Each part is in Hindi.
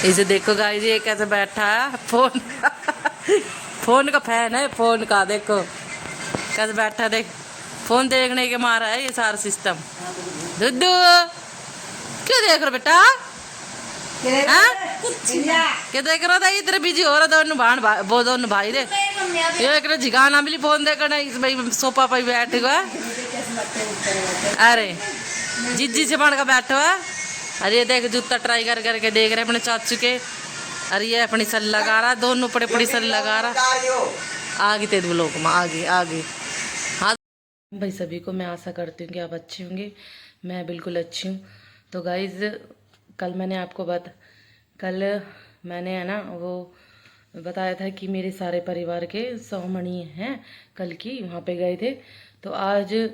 इसे देखो गाइस, ये कैसे बैठा है फोन फोन का फैन है, फोन का देखो कैसे बैठा, देख फोन देखने के मारा है ये सारा सिस्टम। दुद्दू क्यों देख रहे हो बेटा? हाँ? क्या देख रहा था? इधर बिजी हो रहा था भाण वो दोनों भाई रे। ये एक झिगाना भी फोन देखना इस भाई सोफा पर बैठ हुआ। अरे जिज्जी से बन का बैठा हुआ। अरे ये देख जूता ट्राई कर करके देख रहे अपने चाचू के। अरे ये अपनी सल लगा रहा, दोनों पड़े पड़ी सल लगा रहा। आगे तेरे लोग में आगे आगे। हाँ भाई, सभी को मैं आशा करती हूँ कि आप अच्छे होंगे। मैं बिल्कुल अच्छी हूँ। तो गाइज कल मैंने है ना वो बताया था कि मेरे सारे परिवार के 100 मणि हैं कल की, वहाँ पे गए थे। तो आज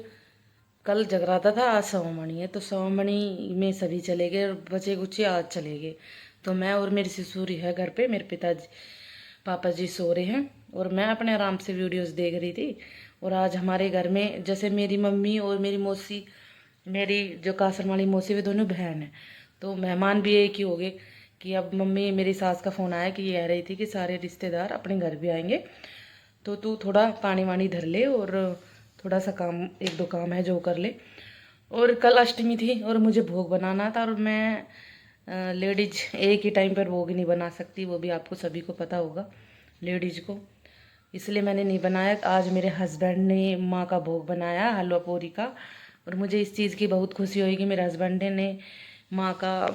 कल जगराता था, आज 100 मणि है। तो 100 मणि में सभी चले गए और बचे कुछ आज चले गए। तो मैं और मेरी ससुरी है घर पे, मेरे पिताजी पापा जी सो रहे हैं और मैं अपने आराम से वीडियोस देख रही थी। और आज हमारे घर में जैसे मेरी मम्मी और मेरी मौसी, मेरी जो कासर वाली मौसी, वे दोनों बहन हैं। तो मेहमान भी एक ही हो गए कि अब मम्मी मेरी सास का फ़ोन आया कि ये कह रही थी कि सारे रिश्तेदार अपने घर भी आएंगे, तो तू थोड़ा पानी वानी धर ले और थोड़ा सा काम, एक दो काम है जो कर ले। और कल अष्टमी थी और मुझे भोग बनाना था और मैं लेडीज एक ही टाइम पर भोग नहीं बना सकती, वो भी आपको सभी को पता होगा लेडीज को, इसलिए मैंने नहीं बनाया। आज मेरे हस्बैंड ने माँ का भोग बनाया, हलवा पूरी का। और मुझे इस चीज़ की बहुत खुशी हुई कि मेरे हस्बैंड ने माँ का,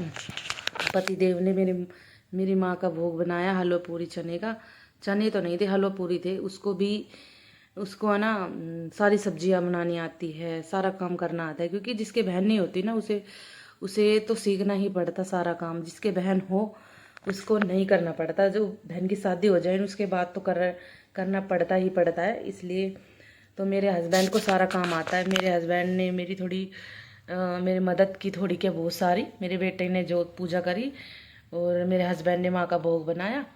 पति देव ने मेरी माँ का भोग बनाया, हलवा पूरी चने का। चने तो नहीं थे, हलवा पूरी थे। उसको है ना सारी सब्जियां बनानी आती है, सारा काम करना आता है, क्योंकि जिसके बहन नहीं होती ना उसे उसे तो सीखना ही पड़ता सारा काम। जिसके बहन हो उसको नहीं करना पड़ता, जो बहन की शादी हो जाए उसके बाद तो करना पड़ता ही पड़ता है। इसलिए तो मेरे हस्बैंड को सारा काम आता है। मेरे हस्बैंड ने मेरी थोड़ी मेरी मदद की, थोड़ी क्या बहुत सारी। मेरे बेटे ने जो पूजा करी और मेरे हस्बैंड ने माँ का भोग बनाया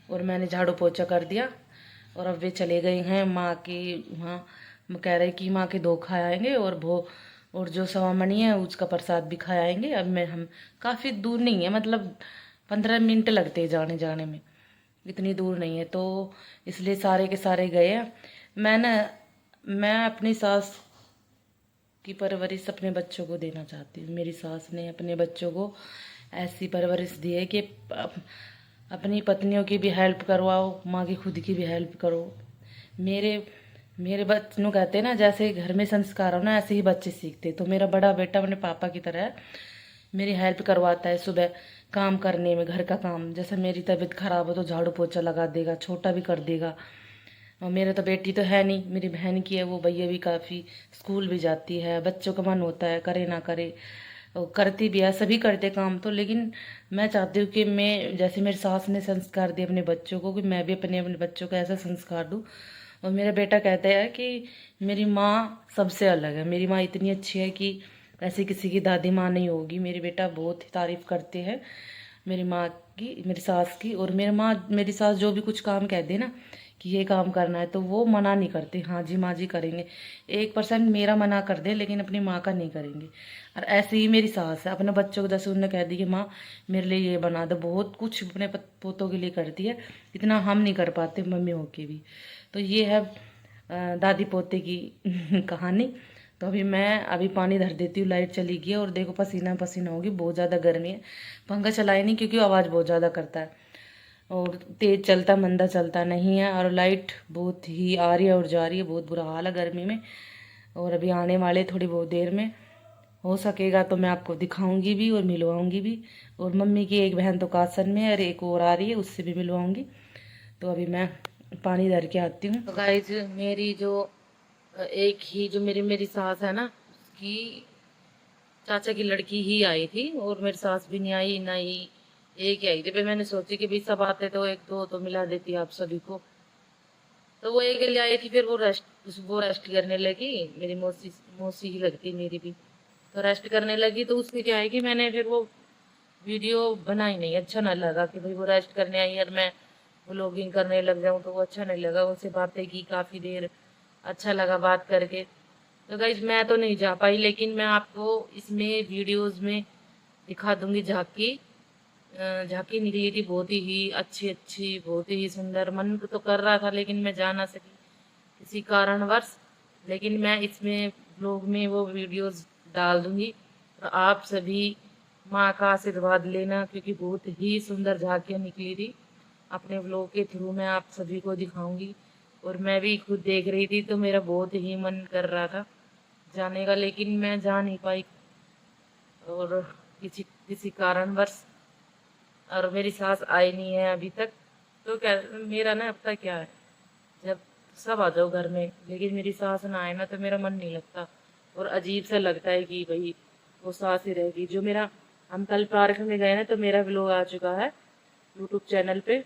और मैंने झाड़ू पोछा कर दिया। और अब वे चले गए हैं माँ की वहाँ, कह रहे कि माँ के दो खा आएंगे और जो सवामणि है उसका प्रसाद भी खा आएंगे। अब हम काफ़ी दूर नहीं है, मतलब 15 मिनट लगते हैं जाने जाने में, इतनी दूर नहीं है। तो इसलिए सारे के सारे गए हैं। मैं अपनी सास की परवरिश अपने बच्चों को देना चाहती हूँ। मेरी सास ने अपने बच्चों को ऐसी परवरिश दी है कि अपनी पत्नियों की भी हेल्प करवाओ, माँ की खुद की भी हेल्प करो। मेरे मेरे बच्चों कहते हैं ना, जैसे घर में संस्कार हो ना ऐसे ही बच्चे सीखते। तो मेरा बड़ा बेटा अपने पापा की तरह है, मेरी हेल्प करवाता है सुबह काम करने में, घर का काम। जैसे मेरी तबीयत खराब हो तो झाड़ू पोछा लगा देगा, छोटा भी कर देगा। और मेरा तो बेटी तो है नहीं, मेरी बहन की है, वो भैया भी काफ़ी स्कूल भी जाती है। बच्चों का मन होता है करे ना करे, और करती भी है, सभी करते काम तो। लेकिन मैं चाहती हूँ कि मैं, जैसे मेरी सास ने संस्कार दिए अपने बच्चों को, कि मैं भी अपने अपने बच्चों को ऐसा संस्कार दूँ। और मेरा बेटा कहता है कि मेरी माँ सबसे अलग है, मेरी माँ इतनी अच्छी है कि ऐसी किसी की दादी माँ नहीं होगी। मेरे बेटा बहुत ही तारीफ़ करते हैं मेरी माँ की, मेरी सास की। और मेरी सास जो भी कुछ काम कह दे ना कि ये काम करना है तो वो मना नहीं करते, हाँ जी माँ जी करेंगे। 1% मेरा मना कर दे लेकिन अपनी माँ का नहीं करेंगे। और ऐसे ही मेरी सास है, अपने बच्चों को जैसे उन्होंने कह दी कि माँ मेरे लिए ये बना दो, बहुत कुछ अपने पोतों के लिए करती है, इतना हम नहीं कर पाते मम्मी होके भी। तो ये है दादी पोते की कहानी। तो अभी पानी धर देती हूँ, लाइट चली गई है और देखो पसीना पसीना होगी, बहुत ज़्यादा गर्मी है। पंखा चलाए नहीं क्योंकि आवाज़ बहुत ज़्यादा करता है और तेज़ चलता मंदा चलता नहीं है। और लाइट बहुत ही आ रही है और जा रही है, बहुत बुरा हाल है गर्मी में। और अभी आने वाले थोड़ी बहुत देर में, हो सकेगा तो मैं आपको दिखाऊंगी भी और मिलवाऊंगी भी। और मम्मी की एक बहन तो कासन में है और एक और आ रही है, उससे भी मिलवाऊंगी। तो अभी मैं पानी धर के आती हूँ। तो गाइज मेरी जो एक ही जो मेरी मेरी सास है ना, उसकी चाचा की लड़की ही आई थी और मेरी सास भी नहीं आई, ना ही एक ही आई थी। फिर मैंने सोची कि भी सब आते तो एक दो तो मिला देती आप सभी को। तो वो एक ले आई थी, फिर वो रेस्ट करने लगी। मेरी मौसी मौसी ही लगती मेरी भी, तो रेस्ट करने लगी। तो उससे क्या है कि मैंने फिर वो वीडियो बनाई नहीं, अच्छा ना लगा कि भाई वो रेस्ट करने आई और मैं व्लॉगिंग करने लग जाऊं, तो वो अच्छा नहीं लगा। उससे बातें की काफ़ी देर, अच्छा लगा बात करके। तो गाइज मैं तो नहीं जा पाई, लेकिन मैं आपको इसमें वीडियोस में दिखा दूंगी झांकी झांकी निकली थी, बहुत ही अच्छी अच्छी, बहुत ही सुंदर। मन तो कर रहा था लेकिन मैं जा ना सकी किसी कारणवश। लेकिन मैं इसमें ब्लॉग में वो वीडियोस डाल दूंगी, तो आप सभी माँ का आशीर्वाद लेना, क्योंकि बहुत ही सुंदर झांकियाँ निकली थी। अपने ब्लॉग के थ्रू मैं आप सभी को दिखाऊंगी। और मैं भी खुद देख रही थी तो मेरा बहुत ही मन कर रहा था जाने का, लेकिन मैं जा नहीं पाई और किसी किसी कारणवश। और मेरी सास आई नहीं है अभी तक। तो क्या मेरा ना, अब तक क्या है, जब सब आ जाओ घर में लेकिन मेरी सास ना आए ना तो मेरा मन नहीं लगता, और अजीब सा लगता है कि भाई वो सास ही रहेगी। जो मेरा, हम कल पार्क में गए ना तो मेरा व्लॉग आ चुका है यूट्यूब चैनल पे,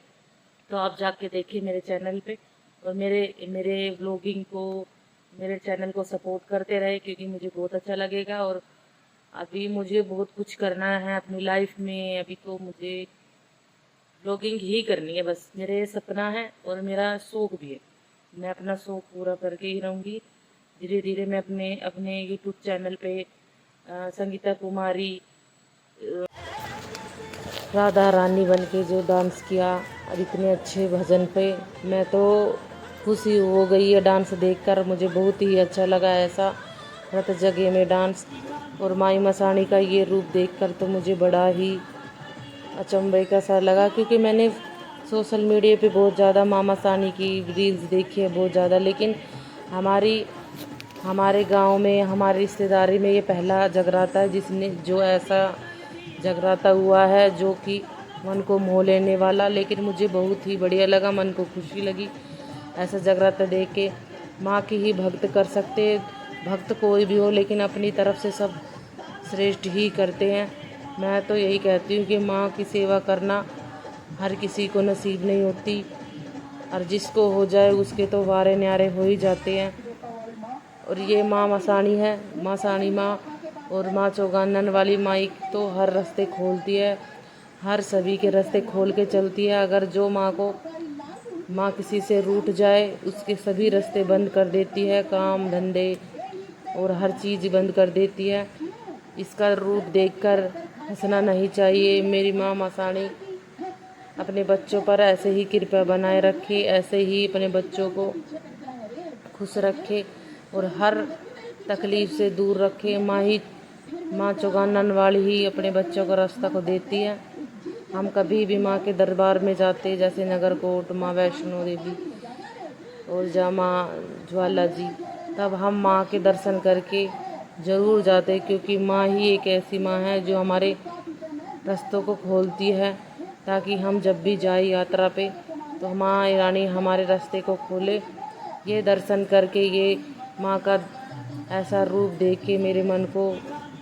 तो आप जाके देखिए मेरे चैनल पे। और मेरे मेरे व्लॉगिंग को, मेरे चैनल को सपोर्ट करते रहे, क्योंकि मुझे बहुत अच्छा लगेगा। और अभी मुझे बहुत कुछ करना है अपनी लाइफ में। अभी तो मुझे ब्लॉगिंग ही करनी है, बस मेरे सपना है और मेरा शौक भी है। मैं अपना शौक पूरा करके ही रहूँगी। धीरे धीरे मैं अपने अपने यूट्यूब चैनल पे संगीता कुमारी राधा रानी बन के जो डांस किया, और इतने अच्छे भजन पे, मैं तो खुशी हो गई है डांस देखकर। मुझे बहुत ही अच्छा लगा ऐसा रत जगह में डांस। और माई मसाणी का ये रूप देखकर तो मुझे बड़ा ही अचंभे का सा लगा, क्योंकि मैंने सोशल मीडिया पे बहुत ज़्यादा माँ मसाणी की रील्स देखी है बहुत ज़्यादा, लेकिन हमारे गांव में, हमारी रिश्तेदारी में ये पहला जगराता है जिसने जो ऐसा जगराता हुआ है जो कि मन को मोह लेने वाला। लेकिन मुझे बहुत ही बढ़िया लगा, मन को खुशी लगी ऐसा जगराता देख के। माँ की ही भक्त कर सकते, भक्त कोई भी हो, लेकिन अपनी तरफ से सब श्रेष्ठ ही करते हैं। मैं तो यही कहती हूँ कि माँ की सेवा करना हर किसी को नसीब नहीं होती, और जिसको हो जाए उसके तो वारे न्यारे हो ही जाते हैं। और ये माँ मसाणी है, मसाणी माँ और माँ चौगानन वाली माई तो हर रास्ते खोलती है, हर सभी के रास्ते खोल के चलती है। अगर जो माँ किसी से रूठ जाए उसके सभी रास्ते बंद कर देती है, काम धंधे और हर चीज़ बंद कर देती है। इसका रूप देखकर हंसना नहीं चाहिए। मेरी माँ मसाणी अपने बच्चों पर ऐसे ही कृपा बनाए रखे, ऐसे ही अपने बच्चों को खुश रखे और हर तकलीफ़ से दूर रखे। माँ चौगानन वाली ही अपने बच्चों को रास्ता को देती है। हम कभी भी माँ के दरबार में जाते, जैसे नगरकोट, माँ वैष्णो देवी और जहाँ माँ ज्वाला जी, तब हम माँ के दर्शन करके ज़रूर जाते, क्योंकि माँ ही एक ऐसी माँ है जो हमारे रास्तों को खोलती है, ताकि हम जब भी जाए यात्रा पे तो माँ रानी हमारे रास्ते को खोले। ये दर्शन करके, ये माँ का ऐसा रूप देख के मेरे मन को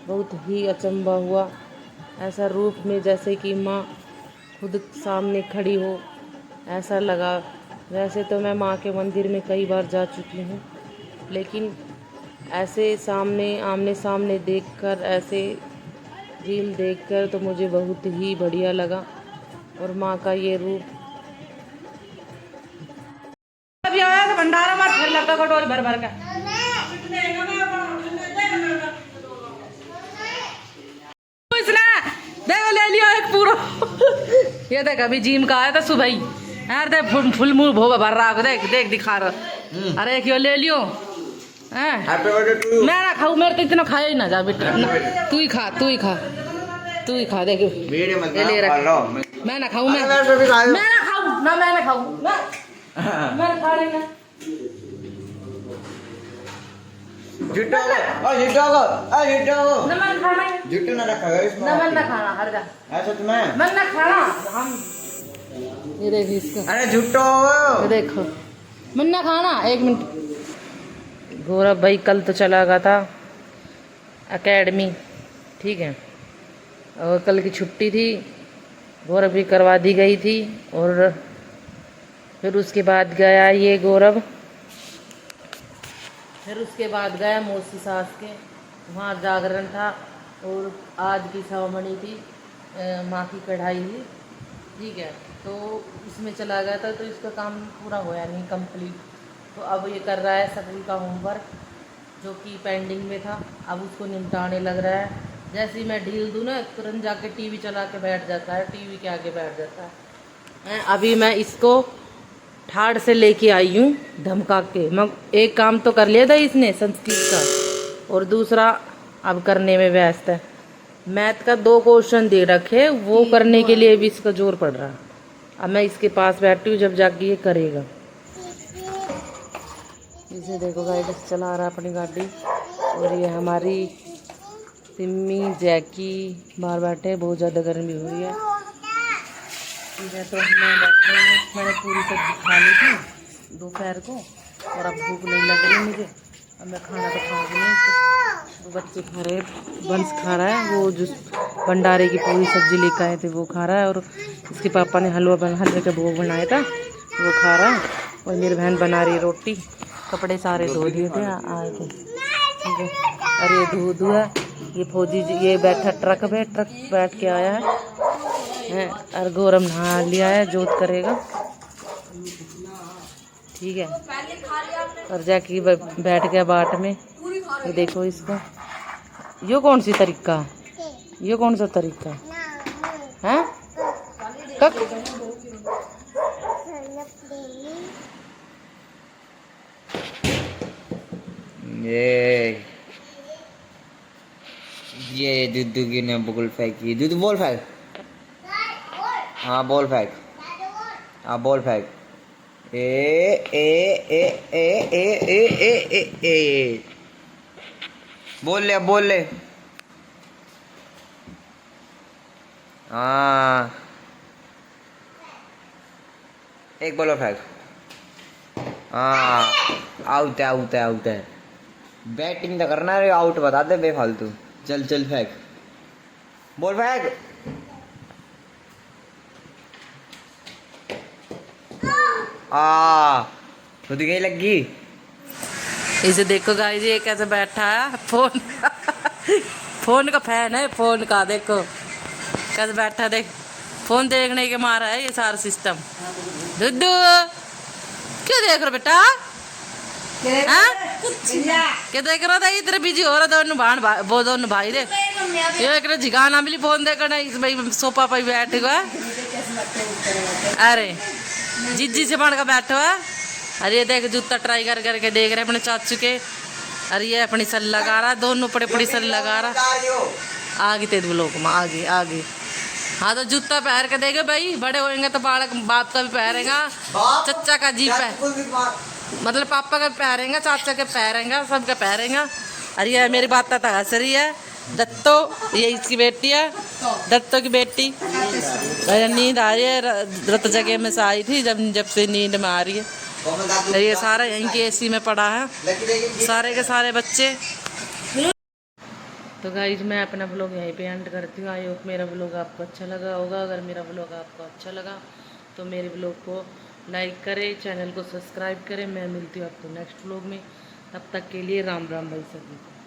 बहुत ही अचंभा हुआ। ऐसा रूप में जैसे कि माँ खुद सामने खड़ी हो, ऐसा लगा। वैसे तो मैं माँ के मंदिर में कई बार जा चुकी हूँ, लेकिन ऐसे आमने सामने देखकर, ऐसे रील देखकर तो मुझे बहुत ही बढ़िया लगा। और माँ का ये रूप अभी आया तो भंडारा मार फिर लगता कटोरी भर भर का। देखो ले लियो एक पूरा। ये देख अभी जिम का आया था सुबह ही यार, देख फुल मुंह भोग भर रहा, देख देख दिखा रहा। अरे क्यों ले लियो मैं ना खाऊं, मेरे तो इतना खाया ही ना जा बेटा। तू ही खा, तू ही खा, तू ही खा। देख ले रख, मैं ना खाऊं, मैं ना खाऊं ना, मैं ना खाऊं, मैं खा रही ना। जुट्टो ना मैं खाना है, जुट्टो ना रखा है इसमें, ना मैं ना खाना हर जा, ऐसा तुम्हें मैं ना खाना हम। ये देख इसका, अरे जुट्टो ये देखो मैं ना खाना। एक मिनट। गौरव भाई कल तो चला गया था एकेडमी, ठीक है, और कल की छुट्टी थी, गौरव भी करवा दी गई थी। और फिर उसके बाद गया ये गौरव, फिर उसके बाद गया मौसी सास के, वहाँ जागरण था और आज की सवामणी थी, माँ की कढ़ाई थी, ठीक है। तो इसमें चला गया था तो इसका काम पूरा होया नहीं कंप्लीट। तो अब ये कर रहा है स्कूल का होमवर्क जो कि पेंडिंग में था, अब उसको निपटाने लग रहा है। जैसे ही मैं ढील दूँ ना तुरंत जाके टीवी चला के बैठ जाता है, टीवी के आगे बैठ जाता है। अभी मैं इसको ठाड़ से लेके आई हूँ धमका के। मैं एक काम तो कर लिया था इसने संस्कृत का, और दूसरा अब करने में व्यस्त है। मैथ का 2 क्वेश्चन दे रखे, वो करने के लिए भी इसका जोर पड़ रहा है। अब मैं इसके पास बैठी हूँ, जब जाके ये करेगा। इसे देखो गाइस चला रहा है अपनी गाड़ी। और ये हमारी सिम्मी जैकी बाहर बैठे, बहुत ज़्यादा गर्मी हो रही है। इधर तो मैं बैठी हूँ, मैंने पूरी सब्जी खा ली थी दोपहर को, और अब भूख नहीं लग रही मुझे। अब मैं खाना तो खा रही हूँ। वो बच्चे खा रहे, बंस खा रहा है, वो जो भंडारे की पूरी सब्जी लेकर आए थे वो खा रहा है, और इसके पापा ने हलवे का भोग बनाया था वो खा रहा है। और मेरी बहन बना रही रोटी। कपड़े सारे धो दिए थे आए थे, ठीक है। अरे धो धुआ ये फौजी ये बैठा ट्रक बैठ के आया है, और गौरम नहा लिया है, जोत करेगा, ठीक है। और जाके बैठ गया बाट में। ये देखो इसको, ये कौन सी तरीका, ये कौन सा तरीका है? कक ये दुद्धू की ने बॉल फेंकी। दुद्धू बॉल फेंक। हाँ बॉल फेंक। हाँ बॉल फेंक। ए ए ए ए ए ए ए ए ए बोल ले। हाँ एक बॉल और फेंक। हाँ आउट है। बैटिंग तो करना है, आउट बता दे बेफालतू। चल फेंक, बॉल फेंक। खुद गई लगी। इसे देखो गाइस, ये कैसे बैठा है, फोन का फैन है, फोन का देखो कैसे बैठा है, देख फोन देखने के मारा है ये सारा सिस्टम। दुद्दू क्यों देख रहे बेटा? क्या देख रहा था? इधर बिजी हो रहा था, दोनों भाई रे। ये एक झिगाना मिली फोन देखना, इस भाई सोफा पर बैठ गया। अरे जिज्जी से बन का बैठो है। अरे ये देख जूता ट्राई करके देख रहे अपने चाचू के। अरे ये अपनी सल लगा रहा, दोनों पड़ी सल लगा रहा। आगे तेरे लोग में आगे। हाँ तो जूता पहन के देखे भाई, बड़े होएंगे तो बालक बाप का भी पहनेगा, चचा का जी मतलब पापा का पहनेगा, चाचा के पहनेगा, सबका पहनेगा। अरे ये मेरी बात तो हंस रही है। दत्तो ये इसकी बेटी है, दत्तो की बेटी। नींद आ रही है, रत जगह में से आई थी, जब से नींद में आ रही है। ये सारा यहीं के एसी में पड़ा है, सारे के सारे बच्चे। तो गाइज मैं अपना ब्लॉग यहीं पे एंड करती हूँ। आई होप मेरा ब्लॉग आपको अच्छा लगा होगा। अगर मेरा ब्लॉग आपको अच्छा लगा तो मेरे ब्लॉग को लाइक करें, चैनल को सब्सक्राइब करें। मैं मिलती हूँ आपको नेक्स्ट ब्लॉग में, तब तक के लिए राम राम भाई सभी को।